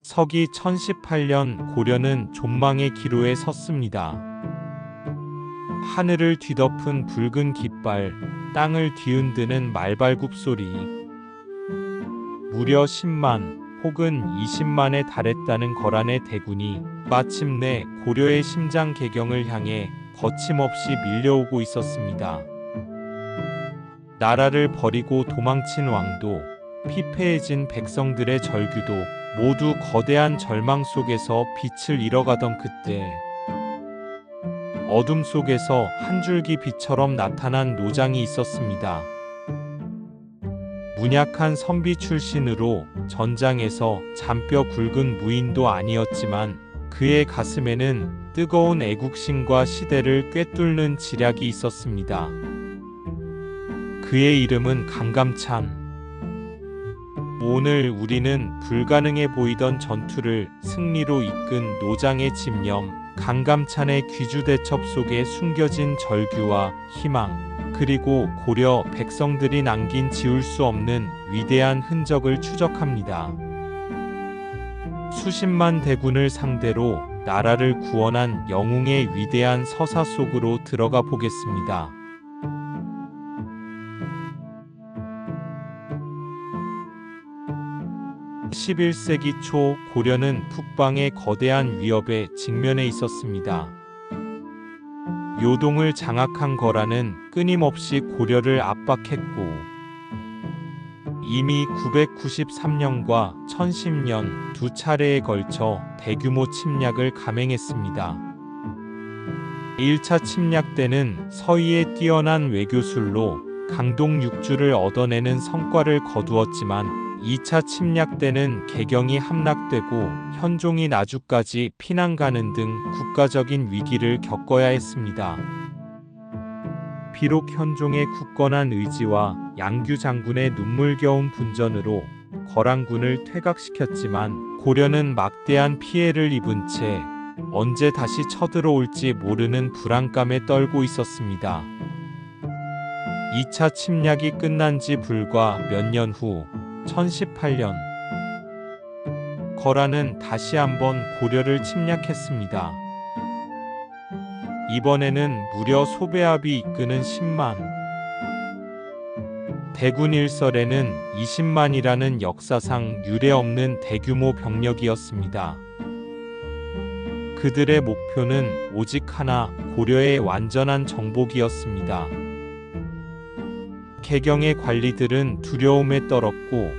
서기 1018년 고려는 존망의 기로에 섰습니다. 하늘을 뒤덮은 붉은 깃발, 땅을 뒤흔드는 말발굽 소리. 무려 10만 혹은 20만에 달했다는 거란의 대군이 마침내 고려의 심장 개경을 향해 거침없이 밀려오고 있었습니다. 나라를 버리고 도망친 왕도, 피폐해진 백성들의 절규도 모두 거대한 절망 속에서 빛을 잃어가던 그때, 어둠 속에서 한 줄기 빛처럼 나타난 노장이 있었습니다. 문약한 선비 출신으로 전장에서 잔뼈 굵은 무인도 아니었지만 그의 가슴에는 뜨거운 애국심과 시대를 꿰뚫는 지략이 있었습니다. 그의 이름은 강감찬. 오늘 우리는 불가능해 보이던 전투를 승리로 이끈 노장의 집념, 강감찬의 귀주대첩 속에 숨겨진 절규와 희망, 그리고 고려 백성들이 남긴 지울 수 없는 위대한 흔적을 추적합니다. 수십만 대군을 상대로 나라를 구원한 영웅의 위대한 서사 속으로 들어가 보겠습니다. 11세기 초 고려는 북방의 거대한 위협에 직면해 있었습니다. 요동을 장악한 거란은 끊임없이 고려를 압박했고, 이미 993년과 1010년 두 차례에 걸쳐 대규모 침략을 감행했습니다. 1차 침략 때는 서희의 뛰어난 외교술로 강동 6주를 얻어내는 성과를 거두었지만 2차 침략 때는 개경이 함락되고 현종이 나주까지 피난 가는 등 국가적인 위기를 겪어야 했습니다. 비록 현종의 굳건한 의지와 양규 장군의 눈물겨운 분전으로 거란군을 퇴각시켰지만 고려는 막대한 피해를 입은 채 언제 다시 쳐들어올지 모르는 불안감에 떨고 있었습니다. 2차 침략이 끝난 지 불과 몇 년 후 1018년, 거란은 다시 한번 고려를 침략했습니다. 이번에는 무려 소배합이 이끄는 10만, 대군 일설에는 20만이라는 역사상 유례없는 대규모 병력이었습니다. 그들의 목표는 오직 하나, 고려의 완전한 정복이었습니다. 개경의 관리들은 두려움에 떨었고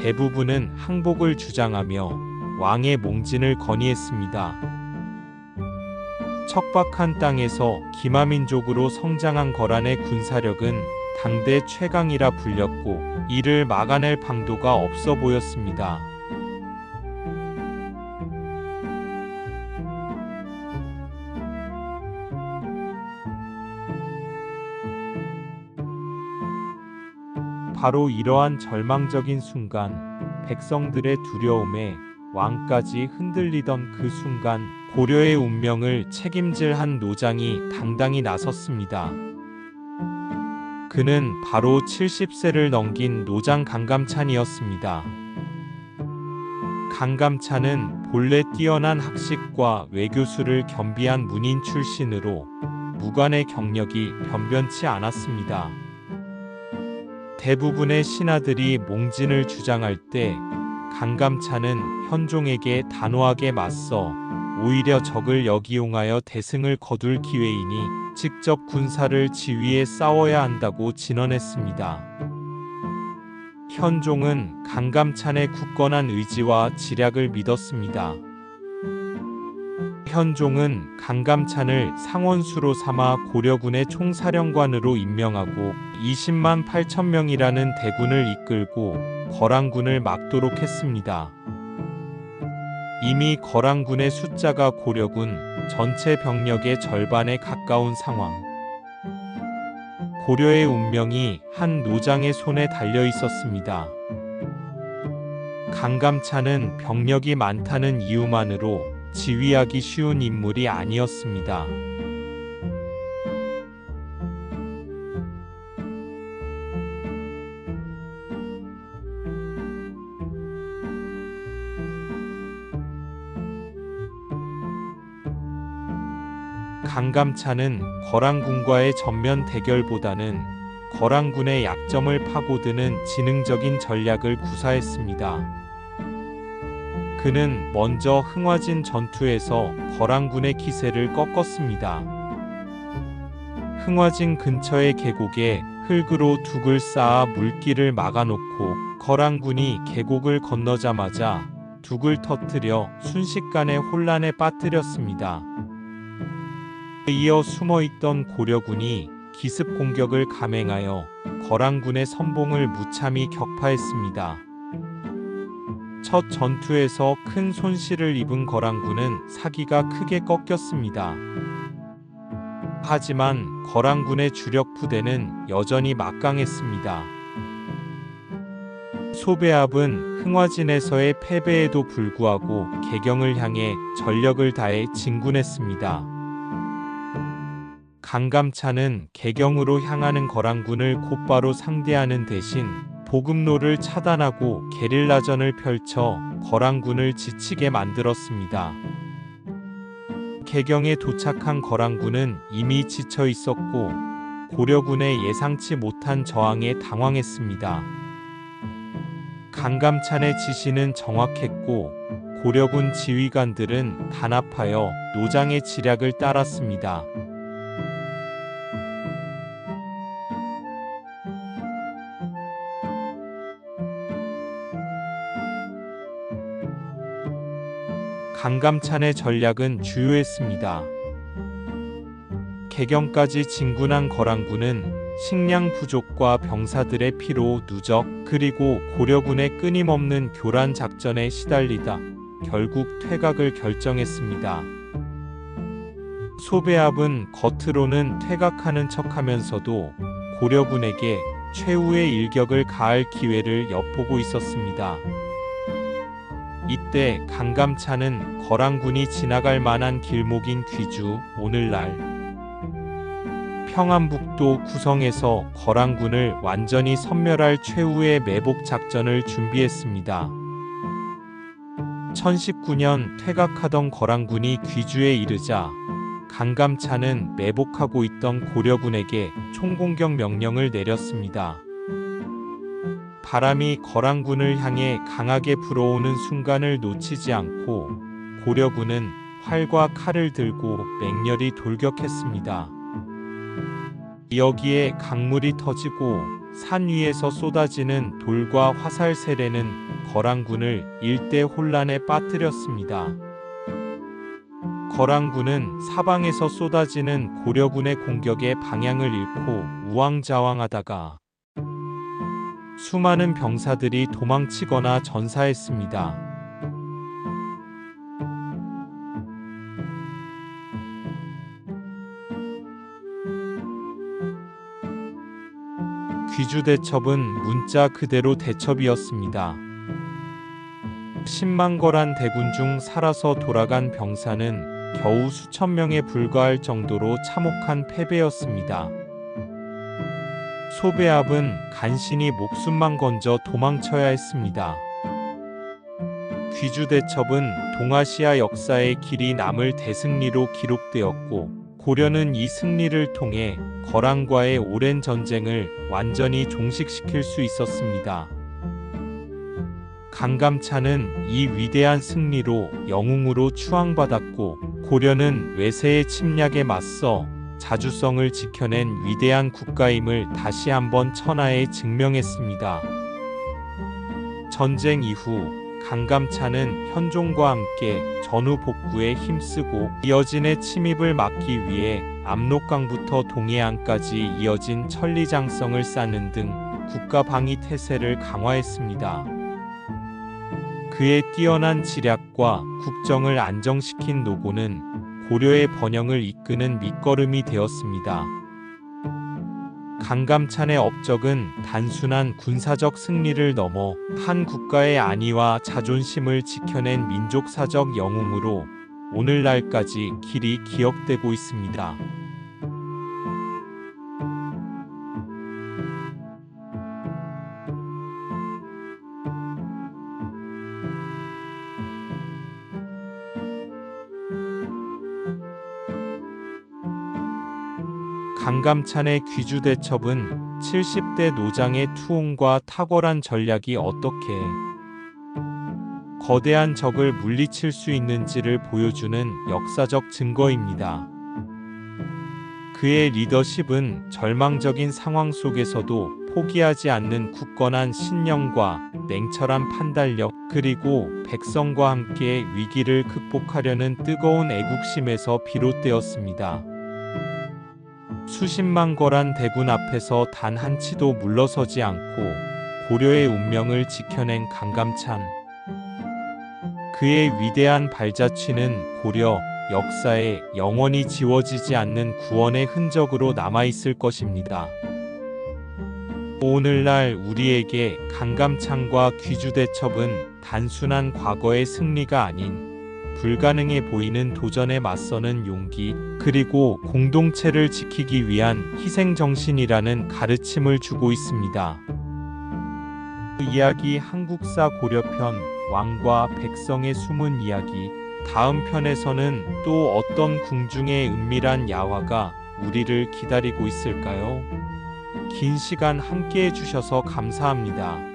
대부분은 항복을 주장하며 왕의 몽진을 건의했습니다. 척박한 땅에서 기마민족으로 성장한 거란의 군사력은 당대 최강이라 불렸고 이를 막아낼 방도가 없어 보였습니다. 바로 이러한 절망적인 순간, 백성들의 두려움에 왕까지 흔들리던 그 순간 고려의 운명을 책임질 한 노장이 당당히 나섰습니다. 그는 바로 70세를 넘긴 노장 강감찬이었습니다. 강감찬은 본래 뛰어난 학식과 외교술을 겸비한 문인 출신으로 무관의 경력이 변변치 않았습니다. 대부분의 신하들이 몽진을 주장할 때 강감찬은 현종에게 단호하게 맞서 오히려 적을 역이용하여 대승을 거둘 기회이니 직접 군사를 지휘해 싸워야 한다고 진언했습니다. 현종은 강감찬의 굳건한 의지와 지략을 믿었습니다. 현종은 강감찬을 상원수로 삼아 고려군의 총사령관으로 임명하고 20만 8천 명이라는 대군을 이끌고 거란군을 막도록 했습니다. 이미 거란군의 숫자가 고려군 전체 병력의 절반에 가까운 상황. 고려의 운명이 한 노장의 손에 달려 있었습니다. 강감찬은 병력이 많다는 이유만으로 지휘하기 쉬운 인물이 아니었습니다. 강감찬은 거란군과의 전면 대결보다는 거란군의 약점을 파고드는 지능적인 전략을 구사했습니다. 그는 먼저 흥화진 전투에서 거란군의 기세를 꺾었습니다. 흥화진 근처의 계곡에 흙으로 둑을 쌓아 물길을 막아놓고 거란군이 계곡을 건너자마자 둑을 터뜨려 순식간에 혼란에 빠뜨렸습니다. 이어 숨어있던 고려군이 기습 공격을 감행하여 거란군의 선봉을 무참히 격파했습니다. 첫 전투에서 큰 손실을 입은 거란군은 사기가 크게 꺾였습니다. 하지만 거란군의 주력 부대는 여전히 막강했습니다. 소배압은 흥화진에서의 패배에도 불구하고 개경을 향해 전력을 다해 진군했습니다. 강감찬은 개경으로 향하는 거란군을 곧바로 상대하는 대신 보급로를 차단하고 게릴라전을 펼쳐 거란군을 지치게 만들었습니다. 개경에 도착한 거란군은 이미 지쳐 있었고 고려군의 예상치 못한 저항에 당황했습니다. 강감찬의 지시는 정확했고 고려군 지휘관들은 단합하여 노장의 지략을 따랐습니다. 강감찬의 전략은 주요했습니다. 개경까지 진군한 거란군은 식량 부족과 병사들의 피로 누적 그리고 고려군의 끊임없는 교란 작전에 시달리다 결국 퇴각을 결정했습니다. 소배압은 겉으로는 퇴각하는 척하면서도 고려군에게 최후의 일격을 가할 기회를 엿보고 있었습니다. 이때 강감찬은 거란군이 지나갈 만한 길목인 귀주, 오늘날 평안북도 구성에서 거란군을 완전히 섬멸할 최후의 매복 작전을 준비했습니다. 1019년 퇴각하던 거란군이 귀주에 이르자 강감찬은 매복하고 있던 고려군에게 총공격 명령을 내렸습니다. 바람이 거란군을 향해 강하게 불어오는 순간을 놓치지 않고 고려군은 활과 칼을 들고 맹렬히 돌격했습니다. 여기에 강물이 터지고 산 위에서 쏟아지는 돌과 화살 세례는 거란군을 일대 혼란에 빠뜨렸습니다. 거란군은 사방에서 쏟아지는 고려군의 공격에 방향을 잃고 우왕좌왕하다가 수많은 병사들이 도망치거나 전사했습니다. 귀주대첩은 문자 그대로 대첩이었습니다. 10만 거란 대군 중 살아서 돌아간 병사는 겨우 수천 명에 불과할 정도로 참혹한 패배였습니다. 소배압은 간신히 목숨만 건져 도망쳐야 했습니다. 귀주대첩은 동아시아 역사에 길이 남을 대승리로 기록되었고 고려는 이 승리를 통해 거란과의 오랜 전쟁을 완전히 종식시킬 수 있었습니다. 강감찬은 이 위대한 승리로 영웅으로 추앙받았고 고려는 외세의 침략에 맞서 자주성을 지켜낸 위대한 국가임을 다시 한번 천하에 증명했습니다. 전쟁 이후 강감찬은 현종과 함께 전후 복구에 힘쓰고 이어진의 침입을 막기 위해 압록강부터 동해안까지 이어진 천리장성을 쌓는 등 국가 방위 태세를 강화했습니다. 그의 뛰어난 지략과 국정을 안정시킨 노고는 고려의 번영을 이끄는 밑거름이 되었습니다. 강감찬의 업적은 단순한 군사적 승리를 넘어 한 국가의 안위와 자존심을 지켜낸 민족사적 영웅으로 오늘날까지 길이 기억되고 있습니다. 강감찬의 귀주대첩은 70대 노장의 투혼과 탁월한 전략이 어떻게 거대한 적을 물리칠 수 있는지를 보여주는 역사적 증거입니다. 그의 리더십은 절망적인 상황 속에서도 포기하지 않는 굳건한 신념과 냉철한 판단력, 그리고 백성과 함께 위기를 극복하려는 뜨거운 애국심에서 비롯되었습니다. 수십만 거란 대군 앞에서 단 한치도 물러서지 않고 고려의 운명을 지켜낸 강감찬. 그의 위대한 발자취는 고려 역사에 영원히 지워지지 않는 구원의 흔적으로 남아있을 것입니다. 오늘날 우리에게 강감찬과 귀주대첩은 단순한 과거의 승리가 아닌 불가능해 보이는 도전에 맞서는 용기, 그리고 공동체를 지키기 위한 희생정신이라는 가르침을 주고 있습니다. 이야기 한국사 고려편 왕과 백성의 숨은 이야기. 다음 편에서는 또 어떤 궁중의 은밀한 야화가 우리를 기다리고 있을까요? 긴 시간 함께 해주셔서 감사합니다.